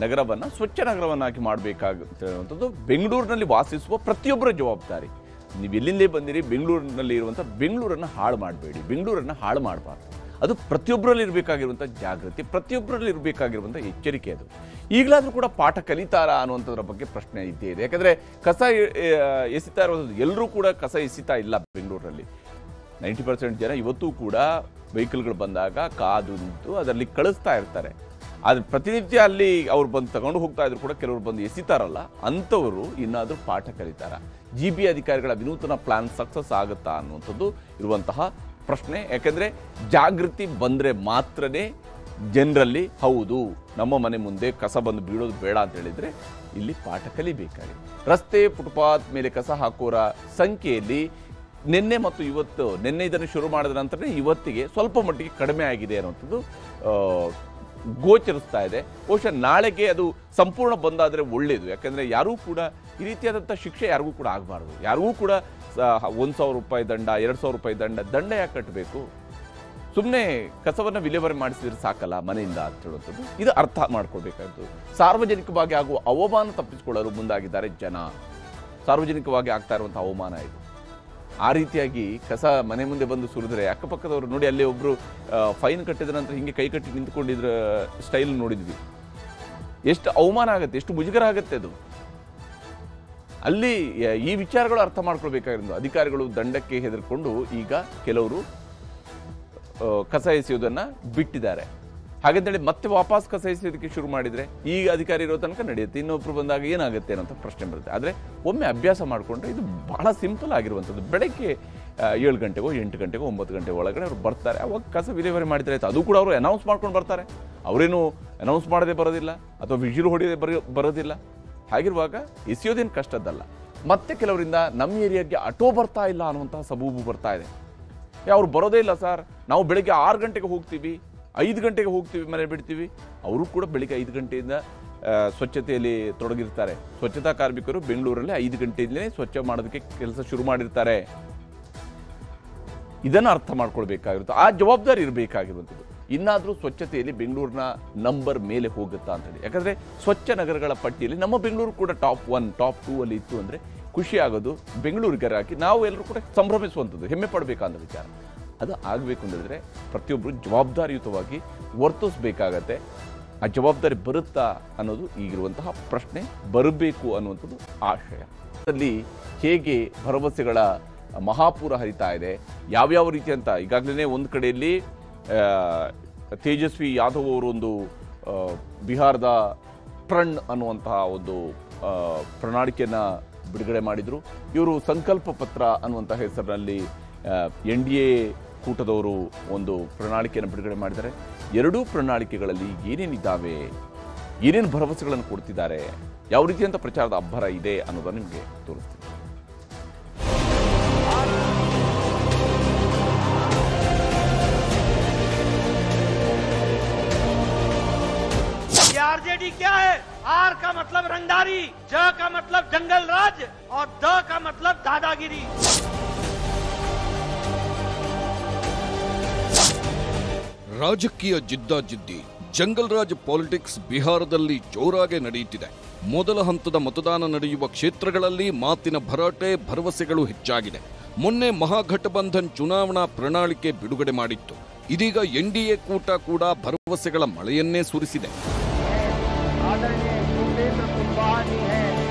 ನಗರವನ್ನು ಸ್ವಚ್ಛ ನಗರವನ್ನಾಗಿ ಮಾಡಬೇಕಾಗುತ್ತಿರುವಂಥದ್ದು ಬೆಂಗಳೂರಿನಲ್ಲಿ ವಾಸಿಸುವ ಪ್ರತಿಯೊಬ್ಬರ ಜವಾಬ್ದಾರಿ. ನೀವು ಎಲ್ಲಿಂದೇ ಬಂದಿರಿ, ಬೆಂಗಳೂರಿನಲ್ಲಿ ಇರುವಂಥ ಬೆಂಗಳೂರನ್ನು ಹಾಳು ಮಾಡಬೇಡಿ, ಬೆಂಗಳೂರನ್ನು ಹಾಳು ಮಾಡಬಾರ್ದು. ಅದು ಪ್ರತಿಯೊಬ್ಬರಲ್ಲಿ ಇರಬೇಕಾಗಿರುವಂಥ ಜಾಗೃತಿ, ಪ್ರತಿಯೊಬ್ಬರಲ್ಲಿ ಇರಬೇಕಾಗಿರುವಂಥ ಎಚ್ಚರಿಕೆ. ಅದು ಈಗಲಾದರೂ ಕೂಡ ಪಾಠ ಕಲಿತಾರಾ ಅನ್ನುವಂಥದ್ರ ಬಗ್ಗೆ ಪ್ರಶ್ನೆ ಇದ್ದೇ ಇದೆ. ಯಾಕಂದರೆ ಕಸ ಎಸಿತಾ ಇರೋದು ಎಲ್ಲರೂ ಕೂಡ ಕಸ ಎಸಿತಾ ಇಲ್ಲ ಬೆಂಗಳೂರಲ್ಲಿ. 90% ಜನ ಇವತ್ತೂ ಕೂಡ ವೆಹಿಕಲ್ಗಳು ಬಂದಾಗ ಕಾದು ನಿಂತು ಅದರಲ್ಲಿ ಕಳಿಸ್ತಾ ಇರ್ತಾರೆ. ಆದರೆ ಪ್ರತಿನಿತ್ಯ ಅಲ್ಲಿ ಅವ್ರು ಬಂದು ತಗೊಂಡು ಹೋಗ್ತಾ ಇದ್ರು ಕೂಡ ಕೆಲವರು ಬಂದು ಎಸಿತಾರಲ್ಲ, ಅಂಥವರು ಇನ್ನಾದರೂ ಪಾಠ ಕಲಿತಾರ? GB ಅಧಿಕಾರಿಗಳ ವಿನೂತನ ಪ್ಲಾನ್ ಸಕ್ಸಸ್ ಆಗುತ್ತಾ ಅನ್ನುವಂಥದ್ದು ಇರುವಂತಹ ಪ್ರಶ್ನೆ. ಯಾಕೆಂದರೆ ಜಾಗೃತಿ ಬಂದರೆ ಮಾತ್ರನೇ ಜನರಲ್ಲಿ ಹೌದು ನಮ್ಮ ಮನೆ ಮುಂದೆ ಕಸ ಬಂದು ಬೀಳೋದು ಬೇಡ ಅಂತ ಹೇಳಿದರೆ ಇಲ್ಲಿ ಪಾಠ ಕಲಿಬೇಕಾಗಿದೆ. ರಸ್ತೆ ಫುಟ್ಪಾತ್ ಮೇಲೆ ಕಸ ಹಾಕೋರ ಸಂಖ್ಯೆಯಲ್ಲಿ ನಿನ್ನೆ ಮತ್ತು ಇವತ್ತು, ನಿನ್ನೆ ಇದನ್ನು ಶುರು ಮಾಡಿದ ನಂತರನೇ ಇವತ್ತಿಗೆ ಸ್ವಲ್ಪ ಮಟ್ಟಿಗೆ ಕಡಿಮೆ ಆಗಿದೆ ಅನ್ನುವಂಥದ್ದು ಗೋಚರಿಸ್ತಾ ಇದೆ. ಬಹುಶಃ ನಾಳೆಗೆ ಅದು ಸಂಪೂರ್ಣ ಬಂದಾದರೆ ಒಳ್ಳೆಯದು. ಯಾಕೆಂದರೆ ಯಾರೂ ಕೂಡ ಈ ರೀತಿಯಾದಂಥ ಶಿಕ್ಷೆ ಯಾರಿಗೂ ಕೂಡ ಆಗಬಾರ್ದು. ಯಾರಿಗೂ ಕೂಡ 1,000 ರೂಪಾಯಿ ದಂಡ, 2,000 ರೂಪಾಯಿ ದಂಡ ಯಾಕೆ ಕಟ್ಟಬೇಕು? ಸುಮ್ಮನೆ ಕಸವನ್ನು ವಿಲೇವಾರಿ ಮಾಡಿಸಿದ್ರೆ ಸಾಕಲ್ಲ ಮನೆಯಿಂದ ಅಂತ ಹೇಳುವಂಥದ್ದು ಇದು ಅರ್ಥ ಮಾಡ್ಕೊಳ್ಬೇಕಾದ್ದು. ಸಾರ್ವಜನಿಕವಾಗಿ ಆಗುವ ಅವಮಾನ ತಪ್ಪಿಸಿಕೊಳ್ಳಲು ಮುಂದಾಗಿದ್ದಾರೆ ಜನ. ಸಾರ್ವಜನಿಕವಾಗಿ ಆಗ್ತಾ ಇರುವಂಥ ಅವಮಾನ ಇದು. ಆ ರೀತಿಯಾಗಿ ಕಸ ಮನೆ ಮುಂದೆ ಬಂದು ಸುರಿದ್ರೆ ಅಕ್ಕಪಕ್ಕದವರು ನೋಡಿ, ಅಲ್ಲಿ ಒಬ್ಬರು ಫೈನ್ ಕಟ್ಟಿದ ನಂತರ ಹಿಂಗೆ ಕೈ ಕಟ್ಟಿ ನಿಂತ್ಕೊಂಡಿದ್ರ ಸ್ಟೈಲ್ ನೋಡಿದ್ವಿ. ಎಷ್ಟು ಅವಮಾನ ಆಗುತ್ತೆ, ಎಷ್ಟು ಮುಜುಗರ ಆಗುತ್ತೆ ಅದು. ಅಲ್ಲಿ ಈ ವಿಚಾರಗಳು ಅರ್ಥ ಮಾಡ್ಕೊಳ್ಬೇಕಾಗಿರೋದು. ಅಧಿಕಾರಿಗಳು ದಂಡಕ್ಕೆ ಹೆದರ್ಕೊಂಡು ಈಗ ಕೆಲವರು ಕಸ ಎಸೆಯೋದನ್ನು ಬಿಟ್ಟಿದ್ದಾರೆ. ಹಾಗಂತೇಳಿ ಮತ್ತೆ ವಾಪಸ್ ಕಸ ಎಸೆಯೋದಕ್ಕೆ ಶುರು ಮಾಡಿದರೆ ಈಗ ಅಧಿಕಾರಿ ಇರೋ ತನಕ ನಡೆಯುತ್ತೆ, ಇನ್ನೊಬ್ಬರು ಬಂದಾಗ ಏನಾಗುತ್ತೆ ಅನ್ನೋಂಥ ಪ್ರಶ್ನೆ ಬರುತ್ತೆ. ಆದರೆ ಒಮ್ಮೆ ಅಭ್ಯಾಸ ಮಾಡಿಕೊಂಡ್ರೆ ಇದು ಬಹಳ ಸಿಂಪಲ್ ಆಗಿರುವಂಥದ್ದು. ಬೆಳಗ್ಗೆ 7 ಗಂಟೆಗೋ 8 ಗಂಟೆಗೋ 9 ಗಂಟೆ ಒಳಗಡೆ ಅವ್ರು ಬರ್ತಾರೆ, ಅವಾಗ ಕಸ ವಿಲೇವಾರಿ ಮಾಡಿದ್ರೆ ಆಯ್ತು. ಅದು ಕೂಡ ಅವರು ಅನೌನ್ಸ್ ಮಾಡ್ಕೊಂಡು ಬರ್ತಾರೆ. ಅವರೇನು ಅನೌನ್ಸ್ ಮಾಡದೆ ಬರೋದಿಲ್ಲ ಅಥವಾ ವಿಜಿಲ್ ಹೊಡೆಯದೆ ಬರೋದಿಲ್ಲ. ಹಾಗಿರುವಾಗ ಎಸೆಯೋದೇನು ಕಷ್ಟದ್ದಲ್ಲ. ಮತ್ತೆ ಕೆಲವರಿಂದ ನಮ್ಮ ಏರಿಯಾಗೆ ಆಟೋ ಬರ್ತಾ ಇಲ್ಲ ಅನ್ನುವಂತಹ ಸಬೂಬು ಬರ್ತಾ ಇದೆ. ಅವ್ರು ಬರೋದೇ ಇಲ್ಲ ಸರ್, ನಾವು ಬೆಳಗ್ಗೆ 6 ಗಂಟೆಗೆ ಹೋಗ್ತೀವಿ, 5 ಗಂಟೆಗೆ ಹೋಗ್ತೀವಿ, ಮನೆ ಬಿಡ್ತೀವಿ. ಅವರು ಕೂಡ ಬೆಳಿಗ್ಗೆ 5 ಗಂಟೆಯಿಂದ ಸ್ವಚ್ಛತೆಯಲ್ಲಿ ತೊಡಗಿರ್ತಾರೆ. ಸ್ವಚ್ಛತಾ ಕಾರ್ಮಿಕರು ಬೆಂಗಳೂರಲ್ಲಿ 5 ಗಂಟೆಯಿಂದಲೇ ಸ್ವಚ್ಛ ಮಾಡೋದಕ್ಕೆ ಕೆಲಸ ಶುರು ಮಾಡಿರ್ತಾರೆ. ಇದನ್ನು ಅರ್ಥ ಮಾಡ್ಕೊಳ್ಬೇಕಾಗಿರುತ್ತೆ. ಆ ಜವಾಬ್ದಾರಿ ಇರಬೇಕಾಗಿರುವಂಥದ್ದು. ಇನ್ನಾದರೂ ಸ್ವಚ್ಛತೆಯಲ್ಲಿ ಬೆಂಗಳೂರಿನ ನಂಬರ್ ಮೇಲೆ ಹೋಗುತ್ತಾ ಅಂತೇಳಿ. ಯಾಕಂದರೆ ಸ್ವಚ್ಛ ನಗರಗಳ ಪಟ್ಟಿಯಲ್ಲಿ ನಮ್ಮ ಬೆಂಗಳೂರು ಕೂಡ ಟಾಪ್ 1, ಟಾಪ್ 2 ಅಲ್ಲಿ ಇತ್ತು ಅಂದರೆ ಖುಷಿ ಆಗೋದು ಬೆಂಗಳೂರಿಗರಾಗಿ ನಾವು ಎಲ್ಲರೂ ಕೂಡ ಸಂಭ್ರಮಿಸುವಂಥದ್ದು, ಹೆಮ್ಮೆ ಪಡಬೇಕಾದ ವಿಚಾರ. ಅದು ಆಗಬೇಕು ಅಂತಂದರೆ ಪ್ರತಿಯೊಬ್ಬರು ಜವಾಬ್ದಾರಿಯುತವಾಗಿ ವರ್ತಿಸಬೇಕಾಗತ್ತೆ. ಆ ಜವಾಬ್ದಾರಿ ಬರುತ್ತಾ ಅನ್ನೋದು ಈಗಿರುವಂತಹ ಪ್ರಶ್ನೆ. ಬರಬೇಕು ಅನ್ನುವಂಥದ್ದು ಆಶಯ. ಅಲ್ಲಿ ಹೇಗೆ ಭರವಸೆಗಳ ಮಹಾಪೂರ ಹರಿತಾ ಇದೆ, ಯಾವ್ಯಾವ ರೀತಿ ಅಂತ ಈಗಾಗಲೇ ಒಂದು ಕಡೆಯಲ್ಲಿ ತೇಜಸ್ವಿ ಯಾದವ್ ಅವರೊಂದು ಬಿಹಾರದ ಪ್ರಣ್ ಅನ್ನುವಂತಹ ಒಂದು ಪ್ರಣಾಳಿಕೆಯನ್ನು ಬಿಡುಗಡೆ ಮಾಡಿದರು. ಇವರು ಸಂಕಲ್ಪ ಪತ್ರ ಅನ್ನುವಂಥ ಹೆಸರಿನಲ್ಲಿ NDA ಕೂಟದವರು ಒಂದು ಪ್ರಣಾಳಿಕೆಯನ್ನು ಬಿಡುಗಡೆ ಮಾಡಿದ್ದಾರೆ. ಎರಡೂ ಪ್ರಣಾಳಿಕೆಗಳಲ್ಲಿ ಏನೇನಿದ್ದಾವೆ, ಏನೇನು ಭರವಸೆಗಳನ್ನು ಕೊಡ್ತಿದ್ದಾರೆ, ಯಾವ ರೀತಿಯಂಥ ಪ್ರಚಾರದ ಅಬ್ಬರ ಇದೆ ಅನ್ನೋದನ್ನು ನಿಮಗೆ ತೋರಿಸ್ತೀನಿ. आरजेडी क्या है? आर का मतलब रंगदारी, ज का मतलब जंगल राज और द का मतलब दादागिरी। ರಾಜಕೀಯ ಜಿದ್ದಾಜಿದ್ದಿ, ಜಂಗಲ್ ರಾಜ್ ಪಾಲಿಟಿಕ್ಸ್ ಬಿಹಾರದಲ್ಲಿ ಜೋರಾಗಿ ನಡೆಯುತ್ತಿದೆ. ಮೊದಲ ಹಂತದ ಮತದಾನ ನಡೆಯುವ ಕ್ಷೇತ್ರಗಳಲ್ಲಿ ಮಾತಿನ ಭರಾಟೆ, ಭರವಸೆಗಳು ಹೆಚ್ಚಾಗಿದೆ. ಮೊನ್ನೆ ಮಹಾಗಠಬಂಧನ್ ಚುನಾವಣಾ ಪ್ರಣಾಳಿಕೆ ಬಿಡುಗಡೆ ಮಾಡಿತ್ತು. ಇದೀಗ NDA ಕೂಟ ಕೂಡ ಭರವಸೆಗಳ ಮಳೆಯನ್ನೇ ಸುರಿಸಿದೆ.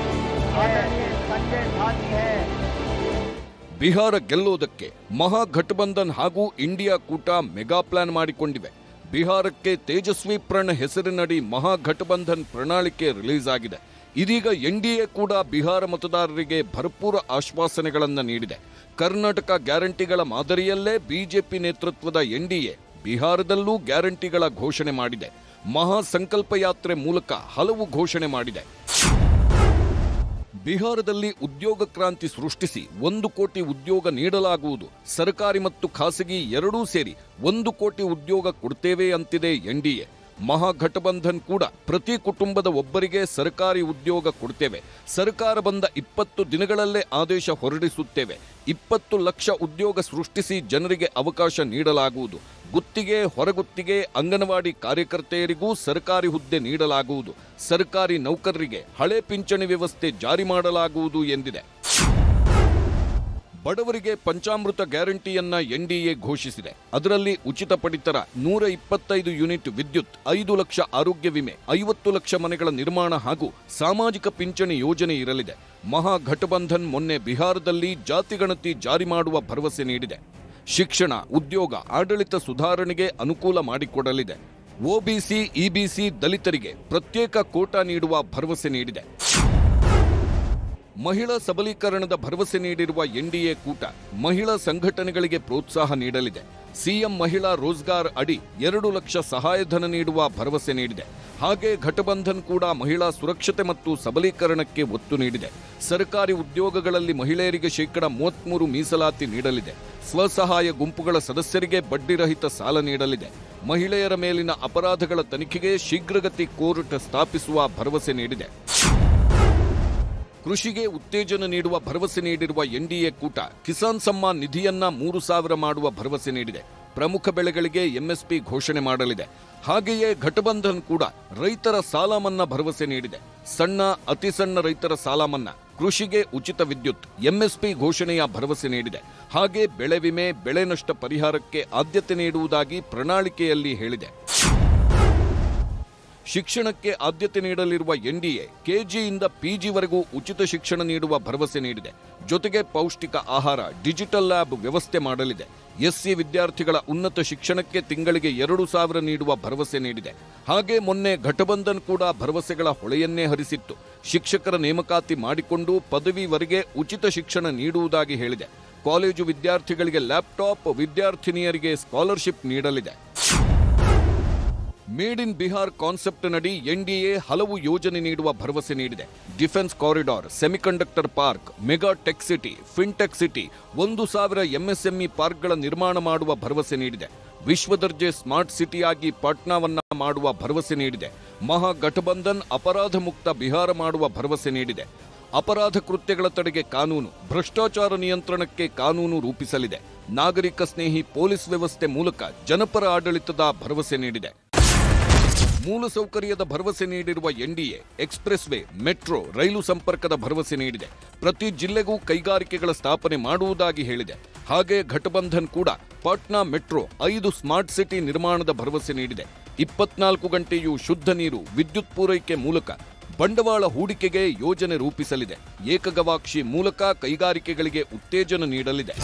ಬಿಹಾರ ಗೆಲ್ಲೋದಕ್ಕೆ ಮಹಾಗಠಬಂಧನ್ ಹಾಗೂ ಇಂಡಿಯಾ ಕೂಟ ಮೆಗಾ ಪ್ಲಾನ್ ಮಾಡಿಕೊಂಡಿವೆ. ಬಿಹಾರಕ್ಕೆ ತೇಜಸ್ವಿ ಪ್ರಣ್ ಹೆಸರಿನಡಿ ಮಹಾಗಠಬಂಧನ್ ಪ್ರಣಾಳಿಕೆ ರಿಲೀಸ್ ಆಗಿದೆ. ಇದೀಗ NDA ಕೂಡ ಬಿಹಾರ ಮತದಾರರಿಗೆ ಭರಪೂರ ಆಶ್ವಾಸನೆಗಳನ್ನು ನೀಡಿದೆ. ಕರ್ನಾಟಕ ಗ್ಯಾರಂಟಿಗಳ ಮಾದರಿಯಲ್ಲೇ ಬಿಜೆಪಿ ನೇತೃತ್ವದ NDA ಬಿಹಾರದಲ್ಲೂ ಗ್ಯಾರಂಟಿಗಳ ಘೋಷಣೆ ಮಾಡಿದೆ. ಮಹಾ ಸಂಕಲ್ಪ ಯಾತ್ರೆ ಮೂಲಕ ಹಲವು ಘೋಷಣೆ ಮಾಡಿದೆ. ಬಿಹಾರದಲ್ಲಿ ಉದ್ಯೋಗ ಕ್ರಾಂತಿ ಸೃಷ್ಟಿಸಿ 1 ಕೋಟಿ ಉದ್ಯೋಗ ನೀಡಲಾಗುವುದು. ಸರ್ಕಾರಿ ಮತ್ತು ಖಾಸಗಿ ಎರಡೂ ಸೇರಿ 1 ಕೋಟಿ ಉದ್ಯೋಗ ಕೊಡ್ತೇವೆ ಅಂತಿದೆ ಎನ್ಡಿಎ. ಮಹಾಗಠಬಂಧನ್ ಕೂಡ ಪ್ರತಿ ಕುಟುಂಬದ ಒಬ್ಬರಿಗೆ ಸರ್ಕಾರಿ ಉದ್ಯೋಗ ಕೊಡ್ತೇವೆ. ಸರ್ಕಾರ ಬಂದ 20 ದಿನಗಳಲ್ಲೇ ಆದೇಶ ಹೊರಡಿಸುತ್ತೇವೆ. 20 ಲಕ್ಷ ಉದ್ಯೋಗ ಸೃಷ್ಟಿಸಿ ಜನರಿಗೆ ಅವಕಾಶ ನೀಡಲಾಗುವುದು. ಗುತ್ತಿಗೆ, ಹೊರಗುತ್ತಿಗೆ, ಅಂಗನವಾಡಿ ಕಾರ್ಯಕರ್ತೆಯರಿಗೂ ಸರ್ಕಾರಿ ಹುದ್ದೆ ನೀಡಲಾಗುವುದು. ಸರ್ಕಾರಿ ನೌಕರರಿಗೆ ಹಳೆ ಪಿಂಚಣಿ ವ್ಯವಸ್ಥೆ ಜಾರಿ ಮಾಡಲಾಗುವುದು ಎಂದಿದೆ. ಬಡವರಿಗೆ ಪಂಚಾಮೃತ ಗ್ಯಾರಂಟಿಯನ್ನ ಎನ್ಡಿಎ ಘೋಷಿಸಿದೆ. ಅದರಲ್ಲಿ ಉಚಿತ ಪಡಿತರ, 125 ಯೂನಿಟ್ ವಿದ್ಯುತ್, 5 ಲಕ್ಷ ಆರೋಗ್ಯ ವಿಮೆ, 50 ಲಕ್ಷ ಮನೆಗಳ ನಿರ್ಮಾಣ ಹಾಗೂ ಸಾಮಾಜಿಕ ಪಿಂಚಣಿ ಯೋಜನೆ ಇರಲಿದೆ. ಮಹಾಗಠಬಂಧನ್ ಮೊನ್ನೆ ಬಿಹಾರದಲ್ಲಿ ಜಾತಿಗಣತಿ ಜಾರಿ ಮಾಡುವ ಭರವಸೆ ನೀಡಿದೆ. ಶಿಕ್ಷಣ, ಉದ್ಯೋಗ, ಆಡಳಿತ ಸುಧಾರಣೆಗೆ ಅನುಕೂಲ ಮಾಡಿಕೊಡಲಿದೆ. ಒಬಿಸಿ, ಇಬಿಸಿ, ದಲಿತರಿಗೆ ಪ್ರತ್ಯೇಕ ಕೋಟಾ ನೀಡುವ ಭರವಸೆ ನೀಡಿದೆ. ಮಹಿಳಾ ಸಬಲೀಕರಣದ ಭರವಸೆ ನೀಡಿರುವ ಎನ್ಡಿಎ ಕೂಟ ಮಹಿಳಾ ಸಂಘಟನೆಗಳಿಗೆ ಪ್ರೋತ್ಸಾಹ ನೀಡಲಿದೆ. ಸಿಎಂ ಮಹಿಳಾ ರೋಜ್ಗಾರ್ ಅಡಿ 2 ಲಕ್ಷ ಸಹಾಯಧನ ನೀಡುವ ಭರವಸೆ ನೀಡಿದೆ. ಹಾಗೆ ಘಟಬಂಧನ್ ಕೂಡ ಮಹಿಳಾ ಸುರಕ್ಷತೆ ಮತ್ತು ಸಬಲೀಕರಣಕ್ಕೆ ಒತ್ತು ನೀಡಿದೆ. ಸರ್ಕಾರಿ ಉದ್ಯೋಗಗಳಲ್ಲಿ ಮಹಿಳೆಯರಿಗೆ 33% ಮೀಸಲಾತಿ ನೀಡಲಿದೆ. ಸ್ವಸಹಾಯ ಗುಂಪುಗಳ ಸದಸ್ಯರಿಗೆ ಬಡ್ಡಿರಹಿತ ಸಾಲ ನೀಡಲಿದೆ. ಮಹಿಳೆಯರ ಮೇಲಿನ ಅಪರಾಧಗಳ ತನಿಖೆಗೆ ಶೀಘ್ರಗತಿ ಕೋರ್ಟ್ ಸ್ಥಾಪಿಸುವ ಭರವಸೆ ನೀಡಿದೆ. ಕೃಷಿಗೆ ಉತ್ತೇಜನ ನೀಡುವ ಭರವಸೆ ನೀಡಿರುವ ಎನ್ಡಿಎ ಕೂಟ ಕಿಸಾನ್ ಸಮ್ಮಾನ್ ನಿಧಿಯನ್ನ 3,000 ಮಾಡುವ ಭರವಸೆ ನೀಡಿದೆ. ಪ್ರಮುಖ ಬೆಳೆಗಳಿಗೆ ಎಂಎಸ್ಪಿ ಘೋಷಣೆ ಮಾಡಲಿದೆ. ಹಾಗೆಯೇ ಘಟಬಂಧನ್ ಕೂಡ ರೈತರ ಸಾಲ ಮನ್ನಾ ಭರವಸೆ ನೀಡಿದೆ. ಸಣ್ಣ, ಅತಿ ಸಣ್ಣ ರೈತರ ಸಾಲ ಮನ್ನಾ, ಕೃಷಿಗೆ ಉಚಿತ ವಿದ್ಯುತ್, ಎಂಎಸ್ಪಿ ಘೋಷಣೆಯ ಭರವಸೆ ನೀಡಿದೆ. ಹಾಗೆ ಬೆಳೆ ವಿಮೆ, ಬೆಳೆ ನಷ್ಟ ಪರಿಹಾರಕ್ಕೆ ಆದ್ಯತೆ ನೀಡುವುದಾಗಿ ಪ್ರಣಾಳಿಕೆಯಲ್ಲಿ ಹೇಳಿದೆ. ಶಿಕ್ಷಣಕ್ಕೆ ಆದ್ಯತೆ ನೀಡಲಿರುವ ಎನ್ಡಿಎ ಕೆಜಿಯಿಂದ ಪಿಜಿವರೆಗೂ ಉಚಿತ ಶಿಕ್ಷಣ ನೀಡುವ ಭರವಸೆ ನೀಡಿದೆ. ಜೊತೆಗೆ ಪೌಷ್ಟಿಕ ಆಹಾರ, ಡಿಜಿಟಲ್ ಲ್ಯಾಬ್ ವ್ಯವಸ್ಥೆ ಮಾಡಲಿದೆ. ಎಸ್ಸಿ ವಿದ್ಯಾರ್ಥಿಗಳ ಉನ್ನತ ಶಿಕ್ಷಣಕ್ಕೆ ತಿಂಗಳಿಗೆ 2,000 ನೀಡುವ ಭರವಸೆ ನೀಡಿದೆ. ಹಾಗೆ ಮೊನ್ನೆ ಘಟಬಂಧನ್ ಕೂಡ ಭರವಸೆಗಳ ಹೊಳೆಯನ್ನೇ ಹರಿಸಿತ್ತು. ಶಿಕ್ಷಕರ ನೇಮಕಾತಿ ಮಾಡಿಕೊಂಡು ಪದವಿವರೆಗೆ ಉಚಿತ ಶಿಕ್ಷಣ ನೀಡುವುದಾಗಿ ಹೇಳಿದೆ. ಕಾಲೇಜು ವಿದ್ಯಾರ್ಥಿಗಳಿಗೆ ಲ್ಯಾಪ್ಟಾಪ್, ವಿದ್ಯಾರ್ಥಿನಿಯರಿಗೆ ಸ್ಕಾಲರ್ಶಿಪ್ ನೀಡಲಿದೆ. ಮೇಡ್ ಇನ್ ಬಿಹಾರ್ ಕಾನ್ಸೆಪ್ಟ್ನಡಿ ಎನ್ಡಿಎ ಹಲವು ಯೋಜನೆ ನೀಡುವ ಭರವಸೆ ನೀಡಿದೆ. Defence corridor, semiconductor park, mega tech city, fintech city, 1,000 MSME ಪಾರ್ಕ್ಗಳ ನಿರ್ಮಾಣ ಮಾಡುವ ಭರವಸೆ ನೀಡಿದೆ. ವಿಶ್ವದರ್ಜೆ ಸ್ಮಾರ್ಟ್ ಸಿಟಿಯಾಗಿ ಪಾಟ್ನಾವನ್ನ ಮಾಡುವ ಭರವಸೆ ನೀಡಿದೆ. ಮಹಾಗಠಬಂಧನ್ ಅಪರಾಧ ಮುಕ್ತ ಬಿಹಾರ ಮಾಡುವ ಭರವಸೆ ನೀಡಿದೆ. ಅಪರಾಧ ಕೃತ್ಯಗಳ ತಡೆಗೆ ಕಾನೂನು, ಭ್ರಷ್ಟಾಚಾರ ನಿಯಂತ್ರಣಕ್ಕೆ ಕಾನೂನು ರೂಪಿಸಲಿದೆ. ನಾಗರಿಕ ಸ್ನೇಹಿ ಪೊಲೀಸ್ ವ್ಯವಸ್ಥೆ ಮೂಲಕ ಜನಪರ ಆಡಳಿತದ ಭರವಸೆ ನೀಡಿದೆ. ಮೂಲಸೌಕರ್ಯದ ಭರವಸೆ ನೀಡಿರುವ ಎನ್ಡಿಎ ಎಕ್ಸ್ಪ್ರೆಸ್ ವೇ, ಮೆಟ್ರೋ, ರೈಲು ಸಂಪರ್ಕದ ಭರವಸೆ ನೀಡಿದೆ. ಪ್ರತಿ ಜಿಲ್ಲೆಗೂ ಕೈಗಾರಿಕೆಗಳ ಸ್ಥಾಪನೆ ಮಾಡುವುದಾಗಿ ಹೇಳಿದೆ. ಹಾಗೆ ಘಟಬಂಧನ್ ಕೂಡ ಪಾಟ್ನಾ ಮೆಟ್ರೋ, 5 ಸ್ಮಾರ್ಟ್ ಸಿಟಿ ನಿರ್ಮಾಣದ ಭರವಸೆ ನೀಡಿದೆ. 24 ಗಂಟೆಯೂ ಶುದ್ಧ ನೀರು, ವಿದ್ಯುತ್ ಪೂರೈಕೆ ಮೂಲಕ ಬಂಡವಾಳ ಹೂಡಿಕೆಗೆ ಯೋಜನೆ ರೂಪಿಸಲಿದೆ. ಏಕಗವಾಕ್ಷಿ ಮೂಲಕ ಕೈಗಾರಿಕೆಗಳಿಗೆ ಉತ್ತೇಜನ ನೀಡಲಿದೆ.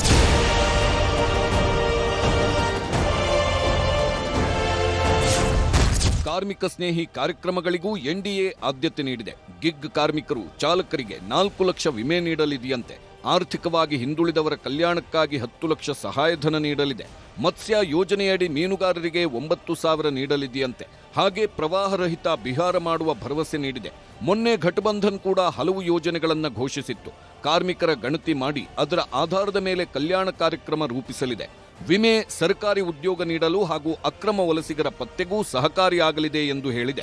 ಕಾರ್ಮಿಕ ಸ್ನೇಹಿ ಕಾರ್ಯಕ್ರಮಗಳಿಗೂ ಎನ್ಡಿಎ ಆದ್ಯತೆ ನೀಡಿದೆ. ಗಿಗ್ ಕಾರ್ಮಿಕರು, ಚಾಲಕರಿಗೆ 4 ಲಕ್ಷ ವಿಮೆ ನೀಡಲಿದೆಯಂತೆ. ಆರ್ಥಿಕವಾಗಿ ಹಿಂದುಳಿದವರ ಕಲ್ಯಾಣಕ್ಕಾಗಿ 10 ಲಕ್ಷ ಸಹಾಯಧನ ನೀಡಲಿದೆ. ಮತ್ಸ್ಯ ಯೋಜನೆಯಡಿ ಮೀನುಗಾರರಿಗೆ 9,000 ನೀಡಲಿದೆಯಂತೆ. ಹಾಗೆ ಪ್ರವಾಹರಹಿತ ಬಿಹಾರ ಮಾಡುವ ಭರವಸೆ ನೀಡಿದೆ. ಮೊನ್ನೆ ಘಟಬಂಧನ್ ಕೂಡ ಹಲವು ಯೋಜನೆಗಳನ್ನು ಘೋಷಿಸಿತ್ತು. ಕಾರ್ಮಿಕರ ಗಣತಿ ಮಾಡಿ ಅದರ ಆಧಾರದ ಮೇಲೆ ಕಲ್ಯಾಣ ಕಾರ್ಯಕ್ರಮ ರೂಪಿಸಲಿದೆ. ವಿಮೆ, ಸರ್ಕಾರಿ ಉದ್ಯೋಗ ನೀಡಲು ಹಾಗೂ ಅಕ್ರಮ ವಲಸಿಗರ ಪತ್ತೆಗೂ ಸಹಕಾರಿಯಾಗಲಿದೆ ಎಂದು ಹೇಳಿದೆ.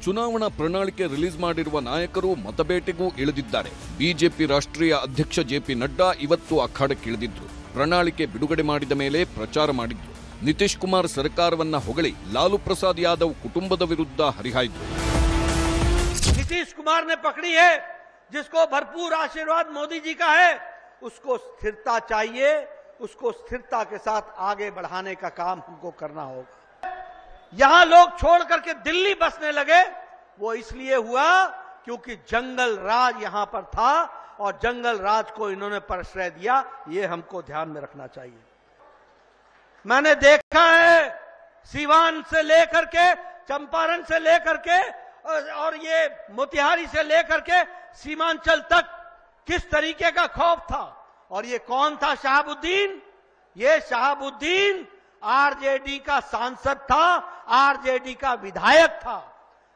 ಚುನಾವಣಾ ಪ್ರಣಾಳಿಕೆ ರಿಲೀಸ್ ಮಾಡಿರುವ ನಾಯಕರು ಮತಬೇಟೆಗೂ ಇಳಿದಿದ್ದಾರೆ. ಬಿಜೆಪಿ ರಾಷ್ಟ್ರೀಯ ಅಧ್ಯಕ್ಷ ಜೆಪಿ ನಡ್ಡಾ ಇವತ್ತು ಅಖಾಡಕ್ಕಿಳಿದಿದ್ರು. ಪ್ರಣಾಳಿಕೆ ಬಿಡುಗಡೆ ಮಾಡಿದ ಮೇಲೆ ಪ್ರಚಾರ ಮಾಡಿದ್ರು. ನಿತೀಶ್ ಕುಮಾರ್ ಸರ್ಕಾರವನ್ನ ಹೊಗಳಿ ಲಾಲು ಪ್ರಸಾದ್ ಯಾದವ್ ಕುಟುಂಬದ ವಿರುದ್ಧ ಹರಿಹಾಯ್ದ್ರು. नीतीश कुमार ने पकड़ी है, जिसको भरपूर आशीर्वाद मोदी जी का है, उसको स्थिरता चाहिए, उसको स्थिरता के साथ आगे बढ़ाने का काम हमको करना होगा. यहां लोग छोड़ करके दिल्ली बसने लगे, वो इसलिए हुआ क्योंकि जंगल राज यहां पर था और जंगल राज को इन्होंने प्रश्रय दिया. ये हमको ध्यान में रखना चाहिए. मैंने देखा है सीवान से लेकर के, चंपारण से लेकर के और ये मोतिहारी से लेकर के सीमांचल तक किस तरीके का खौफ था. और ये कौन था? शहाबुद्दीन. ये शहाबुद्दीन आरजेडी का सांसद था, आरजेडी का विधायक था,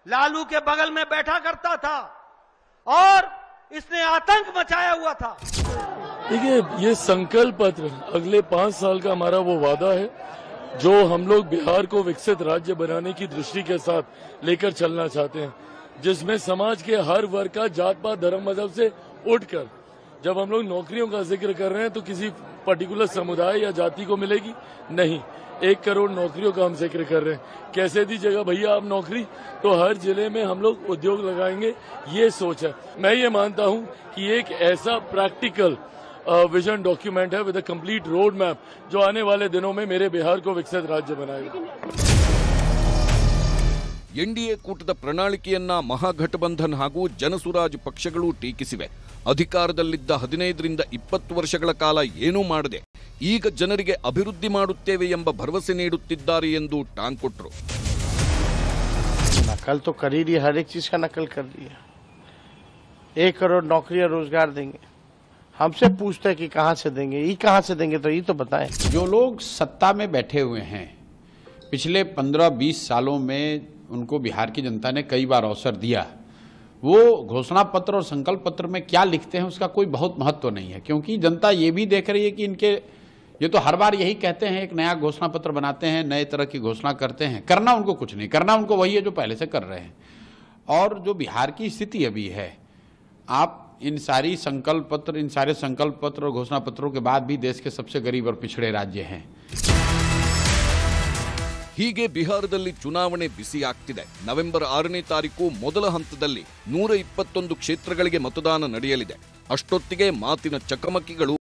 लालू के बगल में बैठा करता था और इसने आतंक मचाया हुआ था। देखिए, ये संकल्प पत्र अगले 5 साल का हमारा वो वादा है जो हम लोग बिहार को विकसित राज्य बनाने की दृष्टि के साथ लेकर चलना चाहते हैं, जिसमें समाज के हर वर्ग का जात पात धर्म मजहब से उठकर, जब हम लोग नौकरियों का जिक्र कर रहे हैं तो किसी पर्टिकुलर समुदाय या जाति को मिलेगी नहीं, 1 करोड़ नौकरियों का हम जिक्र कर रहे हैं। कैसे दी जगह भैया आप नौकरी, तो हर जिले में हम लोग उद्योग लगाएंगे, ये सोच है। मैं ये मानता हूँ कि एक ऐसा प्रैक्टिकल विजन डॉक्यूमेंट है with a complete road map जो आने वाले दिनों में मेरे बिहार को विकसित राज्य बनाएगा। ಎನ್ಡಿಎ ಕೂಟದ ಪ್ರಣಾಳಿಕೆಯನ್ನ ಮಹಾಗಠಬಂಧನ್ ಹಾಗೂ ಜನಸುರಾಜ್ ಪಕ್ಷಗಳು ಟೀಕಿಸಿವೆ. ಅಧಿಕಾರದಲ್ಲಿದ್ದ 15ರಿಂದ 20 ವರ್ಷಗಳ ಕಾಲ ಏನೂ ಮಾಡದೆ ಈಗ ಜನರಿಗೆ ಅಭಿವೃದ್ಧಿ ಮಾಡುತ್ತೇವೆ ಎಂಬ ಭರವಸೆ ನೀಡುತ್ತಿದ್ದಾರೆ ಎಂದು ಟಾಂಗ್ ಕೊಟ್ಟರು. नकल तो कर ही रही है, हर एक चीज का नकल कर रही है। 1 करोड़ नौकरियां रोजगार देंगे, हमसे पूछते हैं कि कहां से देंगे, ये कहां से देंगे, तो ये तो बताएं। जो लोग सत्ता में बैठे हुए हैं, पिछले 15-20 सालों में उनको बिहार की जनता ने कई बार अवसर दिया, वो घोषणा पत्र और संकल्प पत्र में क्या लिखते हैं उसका कोई बहुत महत्व नहीं है, क्योंकि जनता ये भी देख रही है कि इनके ये तो हर बार यही कहते हैं, एक नया घोषणा पत्र बनाते हैं, नए तरह की घोषणा करते हैं, करना उनको कुछ नहीं, करना उनको वही है जो पहले से कर रहे हैं। और जो बिहार की स्थिति अभी है, आप इन सारी संकल्प पत्र, इन सारे संकल्प पत्र और घोषणा पत्रों के बाद भी देश के सबसे गरीब और पिछड़े राज्य हैं। ಹೀಗೆ ಬಿಹಾರದಲ್ಲಿ ಚುನಾವಣೆ ಬಿಸಿಯಾಗ್ತಿದೆ. ನವೆಂಬರ್ 6ನೇ ತಾರೀಕು ಮೊದಲ ಹಂತದಲ್ಲಿ 121 ಕ್ಷೇತ್ರಗಳಿಗೆ ಮತದಾನ ನಡೆಯಲಿದೆ. ಅಷ್ಟೊತ್ತಿಗೆ ಮಾತಿನ ಚಕಮಕಿಗಳು